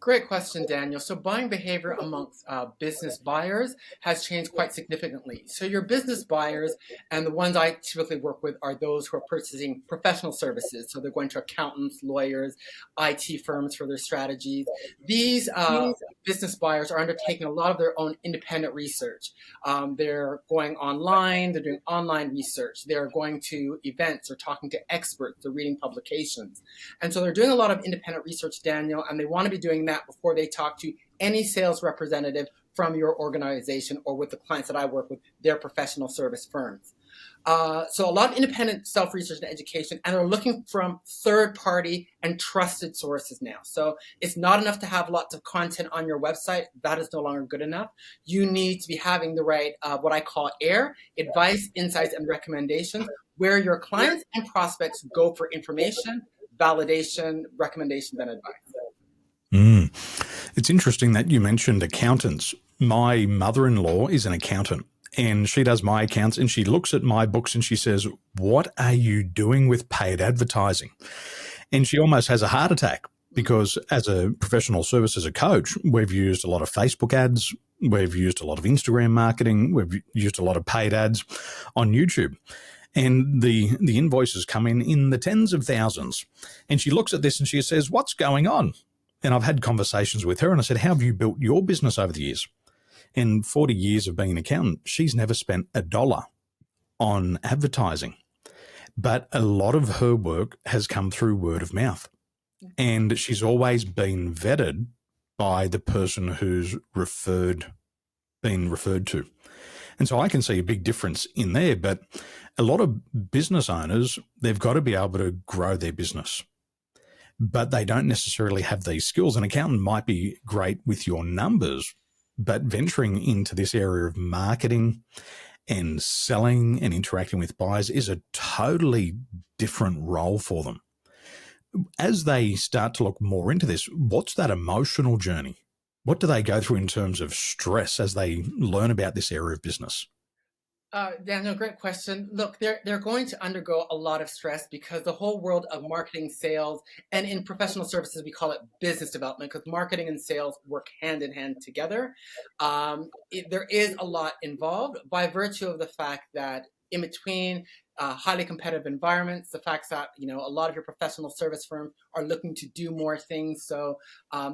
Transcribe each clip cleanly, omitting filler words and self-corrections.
Great question, Daniel. So buying behavior amongst business buyers has changed quite significantly. So your business buyers, and the ones I typically work with, are those who are purchasing professional services. So they're going to accountants, lawyers, IT firms for their strategies. These business buyers are undertaking a lot of their own independent research. They're going online, they're doing online research, they're going to events, they're talking to experts, they're reading publications. And so they're doing a lot of independent research, Daniel, and they want to be doing that before they talk to any sales representative from your organization or with the clients that I work with, their professional service firms. So a lot of independent self-research and education, and they're looking from third-party and trusted sources now. So it's not enough to have lots of content on your website. That is no longer good enough. You need to be having the right, what I call AIR, advice, insights, and recommendations, where your clients and prospects go for information, validation, recommendations, and advice. It's interesting that you mentioned accountants. My mother-in-law is an accountant, and she does my accounts, and she looks at my books and she says, "What are you doing with paid advertising?" And she almost has a heart attack because as a professional service, as a coach, we've used a lot of Facebook ads, we've used a lot of Instagram marketing, we've used a lot of paid ads on YouTube. And the invoices come in the tens of thousands. And she looks at this and she says, "What's going on?" And I've had conversations with her and I said, "How have you built your business over the years?" In 40 years of being an accountant, she's never spent $1 on advertising. But a lot of her work has come through word of mouth. And she's always been vetted by the person who's been referred to. And so I can see a big difference in there. But a lot of business owners, they've got to be able to grow their business, but they don't necessarily have these skills. An accountant might be great with your numbers, but venturing into this area of marketing and selling and interacting with buyers is a totally different role for them. As they start to look more into this, what's that emotional journey? What do they go through in terms of stress as they learn about this area of business? Daniel, great question. Look, they're going to undergo a lot of stress because the whole world of marketing, sales, and in professional services, we call it business development because marketing and sales work hand in hand together. There is a lot involved by virtue of the fact that in between highly competitive environments, the fact that, a lot of your professional service firms are looking to do more things. So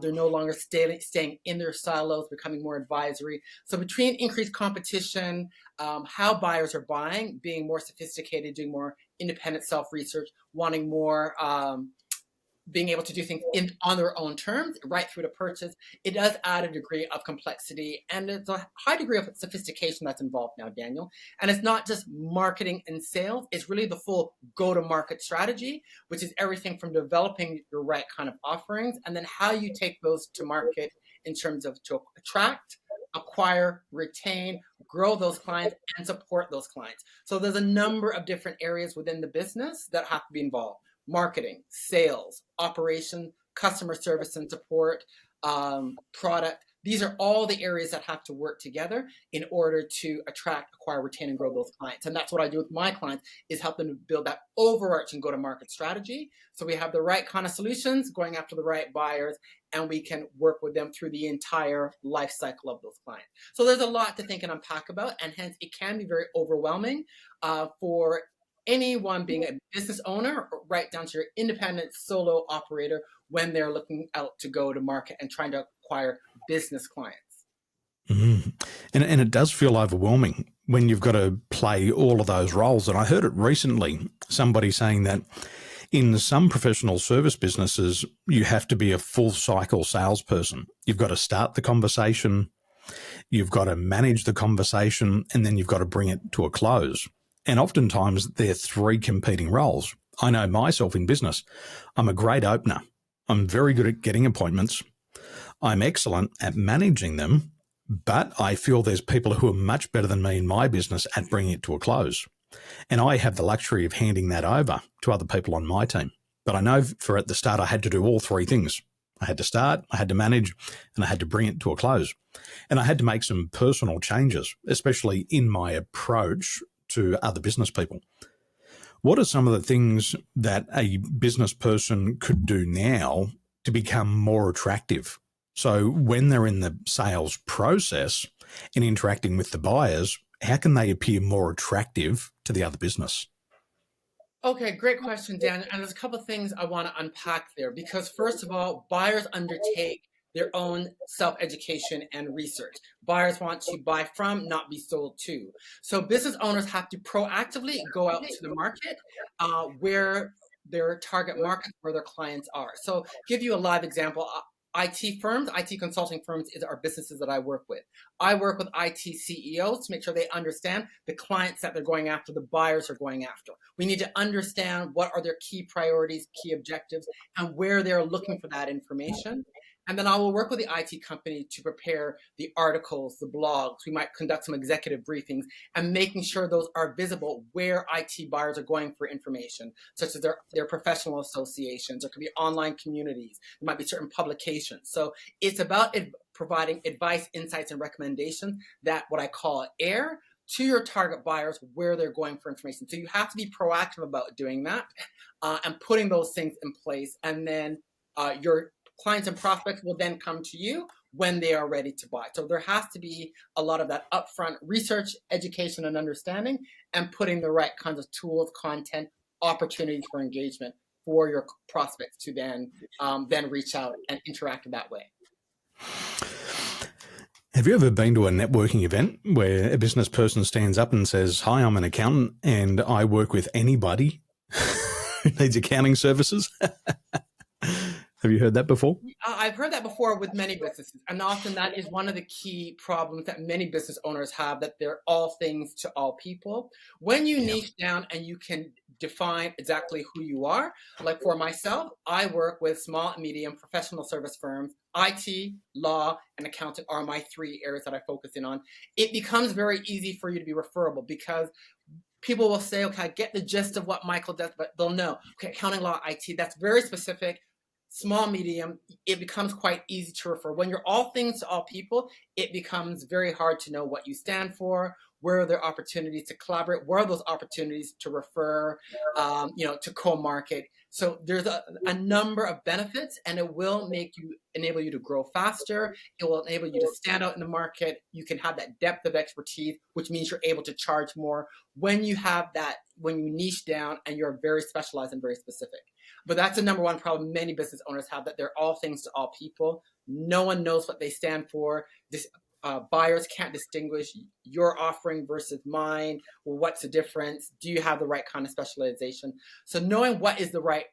they're no longer staying in their silos, becoming more advisory. So between increased competition, how buyers are buying, being more sophisticated, doing more independent self-research, wanting more, being able to do things on their own terms, right through to purchase, it does add a degree of complexity. And there's a high degree of sophistication that's involved now, Daniel. And it's not just marketing and sales, it's really the full go-to-market strategy, which is everything from developing your right kind of offerings, and then how you take those to market in terms of to attract, acquire, retain, grow those clients, and support those clients. So there's a number of different areas within the business that have to be involved. Marketing, sales, operation, customer service and support, product. These are all the areas that have to work together in order to attract, acquire, retain, and grow those clients. And that's what I do with my clients, is help them to build that overarching go-to-market strategy. So we have the right kind of solutions, going after the right buyers, and we can work with them through the entire life cycle of those clients. So there's a lot to think and unpack about, and hence it can be very overwhelming for anyone being a business owner, right down to your independent solo operator when they're looking out to go to market and trying to acquire business clients. And it does feel overwhelming when you've got to play all of those roles. And I heard it recently, somebody saying that in some professional service businesses, you have to be a full cycle salesperson. You've got to start the conversation, you've got to manage the conversation, and then you've got to bring it to a close. And oftentimes they're three competing roles. I know myself in business. I'm a great opener. I'm very good at getting appointments. I'm excellent at managing them, but I feel there's people who are much better than me in my business at bringing it to a close. And I have the luxury of handing that over to other people on my team. But I know for at the start, I had to do all three things. I had to start, I had to manage, and I had to bring it to a close. And I had to make some personal changes, especially in my approach to other business people. What are some of the things that a business person could do now to become more attractive So when they're in the sales process and interacting with the buyers, how can they appear more attractive to the other business? Okay, great question, Dan. And there's a couple of things I want to unpack there because, first of all, buyers undertake their own self education and research. Buyers want to buy from, not be sold to. So, business owners have to proactively go out to the market where their target market, where their clients are. So, give you a live example. IT firms, IT consulting firms is our businesses that I work with. I work with IT CEOs to make sure they understand the clients that they're going after, the buyers are going after. We need to understand what are their key priorities, key objectives, and where they're looking for that information. And then I will work with the IT company to prepare the articles, the blogs. We might conduct some executive briefings and making sure those are visible where IT buyers are going for information, such as their professional associations. There could be online communities. There might be certain publications. So it's about providing advice, insights, and recommendations that what I call air to your target buyers where they're going for information. So you have to be proactive about doing that and putting those things in place. And then your clients and prospects will then come to you when they are ready to buy. So there has to be a lot of that upfront research, education, and understanding, and putting the right kinds of tools, content, opportunities for engagement for your prospects to then reach out and interact in that way. Have you ever been to a networking event where a business person stands up and says, "Hi, I'm an accountant and I work with anybody who needs accounting services"? Have you heard that before? I've heard that before with many businesses. And often that is one of the key problems that many business owners have, that they're all things to all people. When you niche down and you can define exactly who you are, like for myself, I work with small and medium professional service firms. IT, law, and accounting are my three areas that I focus in on. It becomes very easy for you to be referable because people will say, okay, I get the gist of what Michael does, but they'll know, okay, accounting, law, IT, that's very specific. Small, medium, it becomes quite easy to refer. When you're all things to all people, it becomes very hard to know what you stand for, where are there opportunities to collaborate, where are those opportunities to refer, to co-market. So there's a number of benefits, and it will enable you to grow faster. It will enable you to stand out in the market. You can have that depth of expertise, which means you're able to charge more when you have that, when you niche down and you're very specialized and very specific. But that's the number one problem many business owners have, that they're all things to all people. No one knows what they stand for. Buyers can't distinguish your offering versus mine. Well, what's the difference? Do you have the right kind of specialization? So knowing what is the right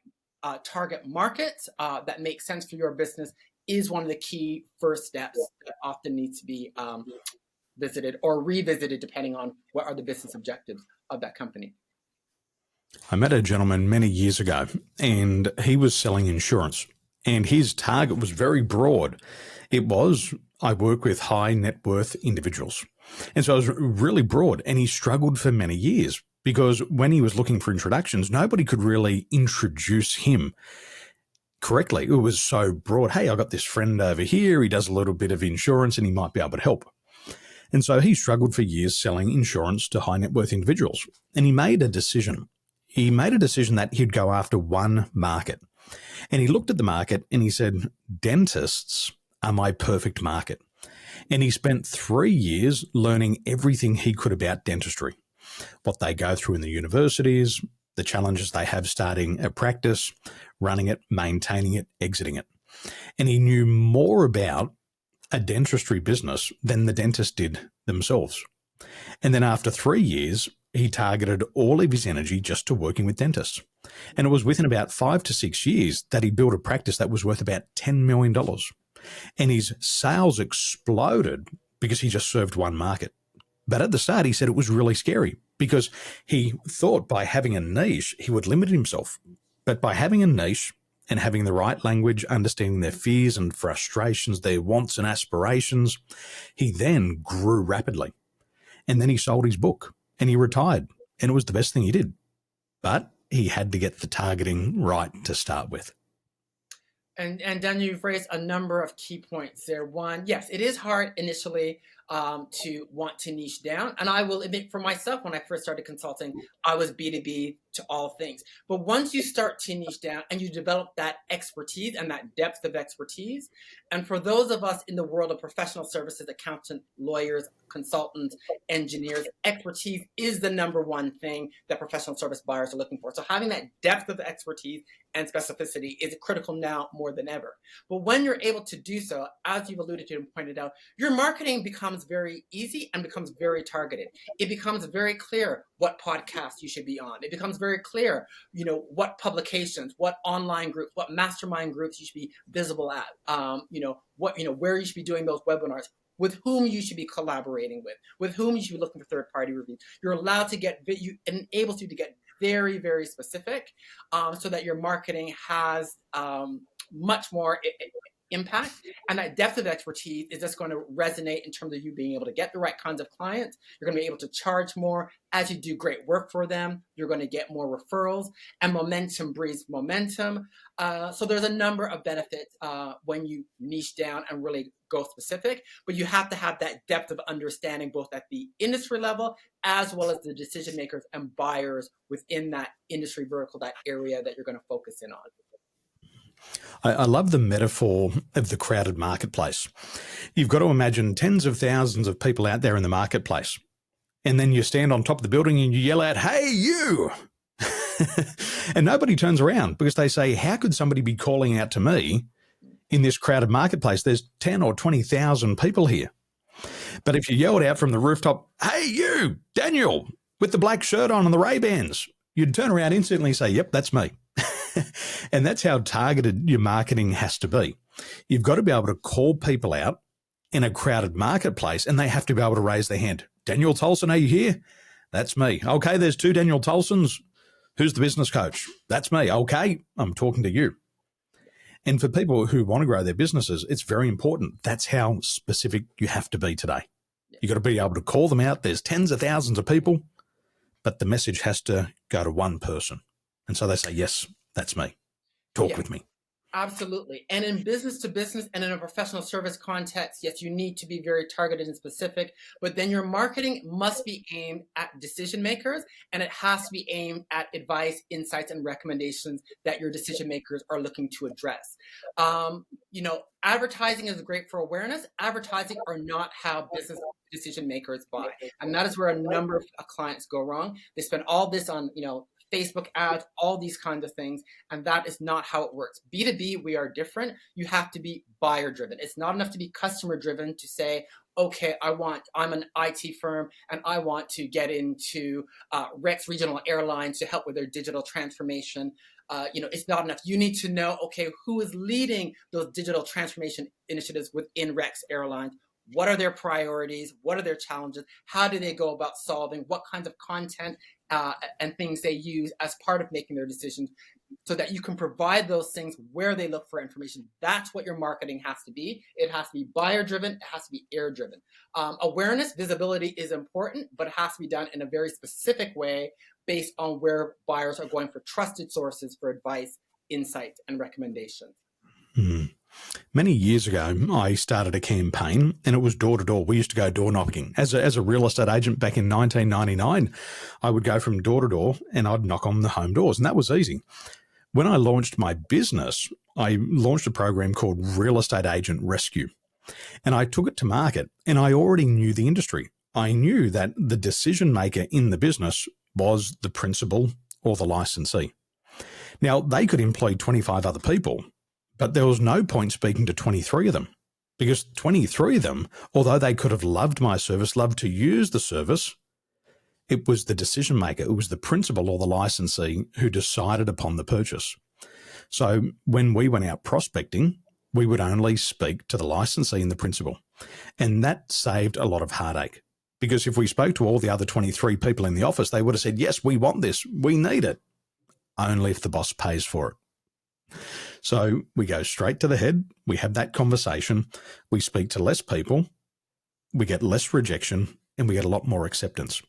target market that makes sense for your business is one of the key first steps that often needs to be visited or revisited depending on what are the business objectives of that company. I met a gentleman many years ago and he was selling insurance, and his target was very broad. It was, I work with high net worth individuals. And so it was really broad, and he struggled for many years because when he was looking for introductions, nobody could really introduce him correctly. It was so broad. Hey, I got this friend over here. He does a little bit of insurance and he might be able to help. And so he struggled for years selling insurance to high net worth individuals. And he made a decision. He made a decision that he'd go after one market. And he looked at the market and he said, dentists are my perfect market. And he spent 3 years learning everything he could about dentistry, what they go through in the universities, the challenges they have starting a practice, running it, maintaining it, exiting it. And he knew more about a dentistry business than the dentist did themselves. And then after 3 years, he targeted all of his energy just to working with dentists. And it was within about 5 to 6 years that he built a practice that was worth about $10 million. And his sales exploded because he just served one market. But at the start, he said it was really scary because he thought by having a niche, he would limit himself. But by having a niche and having the right language, understanding their fears and frustrations, their wants and aspirations, he then grew rapidly. And then he sold his book and he retired. And it was the best thing he did. But he had to get the targeting right to start with. And Dan, you've raised a number of key points there. One, yes, it is hard initially to want to niche down. And I will admit for myself, when I first started consulting, I was B2B to all things. But once you start to niche down and you develop that expertise and that depth of expertise, and for those of us in the world of professional services, accountants, lawyers, consultants, engineers, expertise is the number one thing that professional service buyers are looking for. So having that depth of expertise and specificity is critical now more than ever. But when you're able to do so, as you've alluded to and pointed out, your marketing becomes very easy and becomes very targeted. It becomes very clear what podcasts you should be on. It becomes very clear, what publications, what online groups, what mastermind groups you should be visible at, where you should be doing those webinars, with whom you should be collaborating with whom you should be looking for third-party reviews. You're allowed to it enables you to get very, very specific, so that your marketing has much more impact. And that depth of expertise is just going to resonate in terms of you being able to get the right kinds of clients. You're going to be able to charge more. As you do great work for them, you're going to get more referrals, and momentum breeds momentum. So there's a number of benefits when you niche down and really go specific, but you have to have that depth of understanding both at the industry level as well as the decision makers and buyers within that industry vertical, that area that you're going to focus in on. I love the metaphor of the crowded marketplace. You've got to imagine tens of thousands of people out there in the marketplace, and then you stand on top of the building and you yell out, "Hey, you!" And nobody turns around because they say, how could somebody be calling out to me in this crowded marketplace? There's 10 or 20,000 people here. But if you yelled out from the rooftop, "Hey, you, Daniel, with the black shirt on and the Ray-Bans," you'd turn around instantly and say, "Yep, that's me." And that's how targeted your marketing has to be. You've got to be able to call people out in a crowded marketplace, and they have to be able to raise their hand. "Daniel Tolson, are you here?" "That's me." "Okay, there's 2 Daniel Tolsons. Who's the business coach?" "That's me." "Okay, I'm talking to you." And for people who want to grow their businesses, it's very important. That's how specific you have to be today. You've got to be able to call them out. There's tens of thousands of people, but the message has to go to one person. And so they say, "Yes, that's me. Talk with me." Absolutely. And in business to business and in a professional service context, yes, you need to be very targeted and specific, but then your marketing must be aimed at decision makers, and it has to be aimed at advice, insights, and recommendations that your decision makers are looking to address. Advertising is great for awareness. Advertising are not how business decision makers buy. And that is where a number of clients go wrong. They spend all this on, Facebook ads, all these kinds of things, and that is not how it works. B2B, we are different. You have to be buyer driven. It's not enough to be customer driven to say, okay, I'm an IT firm and I want to get into Rex Regional Airlines to help with their digital transformation. It's not enough. You need to know, okay, who is leading those digital transformation initiatives within Rex Airlines? What are their priorities? What are their challenges? How do they go about solving? What kinds of content and things they use as part of making their decisions, so that you can provide those things where they look for information. That's what your marketing has to be. It has to be buyer driven. It has to be air driven. Awareness, visibility is important, but it has to be done in a very specific way based on where buyers are going for trusted sources for advice, insights, and recommendations. Many years ago, I started a campaign, and it was door to door. We used to go door knocking. As a real estate agent back in 1999, I would go from door to door and I'd knock on the home doors, and that was easy. When I launched my business, I launched a program called Real Estate Agent Rescue, and I took it to market, and I already knew the industry. I knew that the decision maker in the business was the principal or the licensee. Now, they could employ 25 other people, but there was no point speaking to 23 of them, because 23 of them, although they could have loved my service, loved to use the service, it was the decision maker, it was the principal or the licensee who decided upon the purchase. So when we went out prospecting, we would only speak to the licensee and the principal. And that saved a lot of heartache, because if we spoke to all the other 23 people in the office, they would have said, "Yes, we want this, we need it," only if the boss pays for it. So we go straight to the head, we have that conversation, we speak to less people, we get less rejection, and we get a lot more acceptance.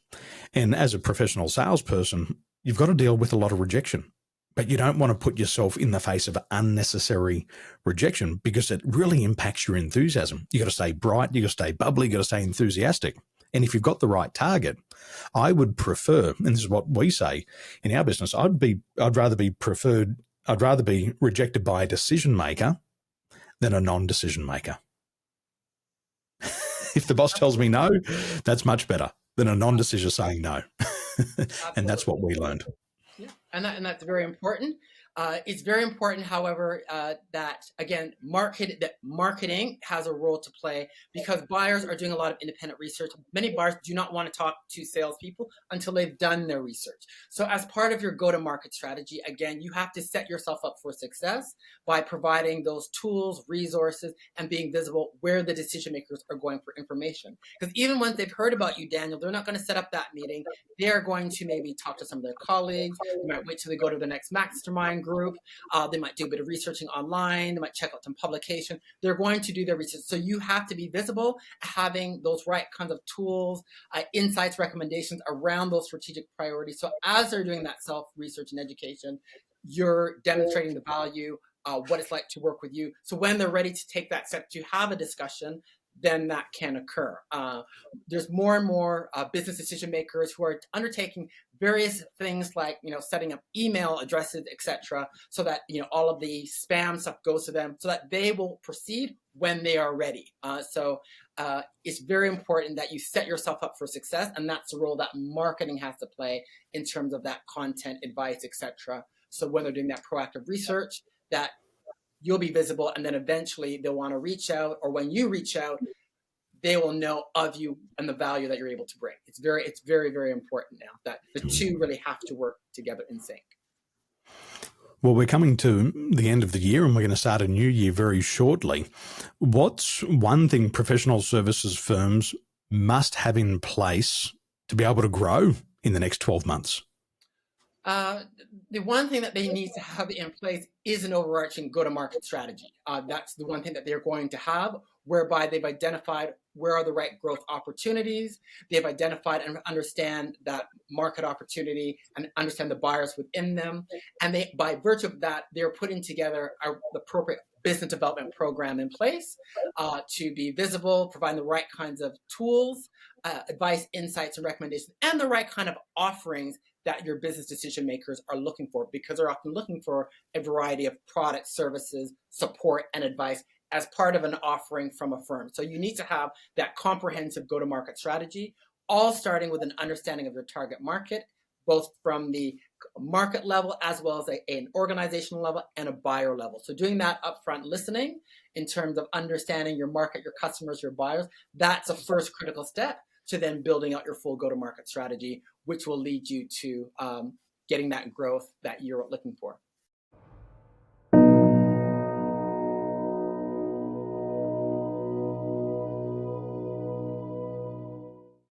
And as a professional salesperson, you've got to deal with a lot of rejection. But you don't want to put yourself in the face of unnecessary rejection because it really impacts your enthusiasm. You got to stay bright, you got to stay bubbly, you got to stay enthusiastic. And if you've got the right target, I would prefer, and this is what we say in our business, I'd rather be rejected by a decision maker than a non-decision maker. If the boss tells me no, that's much better than a non-decision saying no. And that's what we learned. Yeah, and that's very important. It's very important, however, that again, marketing has a role to play because buyers are doing a lot of independent research. Many buyers do not want to talk to salespeople until they've done their research. So, as part of your go-to-market strategy, again, you have to set yourself up for success by providing those tools, resources, and being visible where the decision makers are going for information. Because even once they've heard about you, Daniel, they're not going to set up that meeting. They're going to maybe talk to some of their colleagues. They might wait till they go to the next mastermind group. They might do a bit of researching online. They might check out some publication. They're going to do their research. So you have to be visible, having those right kinds of tools, insights, recommendations around those strategic priorities. So as they're doing that self-research and education, you're demonstrating the value, what it's like to work with you. So when they're ready to take that step to have a discussion, then that can occur. There's more and more business decision makers who are undertaking various things like, setting up email addresses, etc., so that, all of the spam stuff goes to them so that they will proceed when they are ready. So it's very important that you set yourself up for success, and that's the role that marketing has to play in terms of that content, advice, etc. So when they're doing that proactive research, that you'll be visible, and then eventually they'll want to reach out, or when you reach out, they will know of you and the value that you're able to bring. It's very, very important now that the two really have to work together in sync. Well, we're coming to the end of the year and we're going to start a new year very shortly. What's one thing professional services firms must have in place to be able to grow in the next 12 months? The one thing that they need to have in place is an overarching go-to-market strategy. That's the one thing that they're going to have, whereby they've identified where are the right growth opportunities. They've identified and understand that market opportunity and understand the buyers within them. And they, by virtue of that, they're putting together the appropriate business development program in place to be visible, providing the right kinds of tools, advice, insights, and recommendations, and the right kind of offerings that your business decision makers are looking for, because they're often looking for a variety of products, services, support, and advice as part of an offering from a firm. So you need to have that comprehensive go-to-market strategy, all starting with an understanding of your target market, both from the market level as well as an organizational level and a buyer level. So doing that upfront listening in terms of understanding your market, your customers, your buyers, that's a first critical step to then building out your full go-to-market strategy, which will lead you to getting that growth that you're looking for.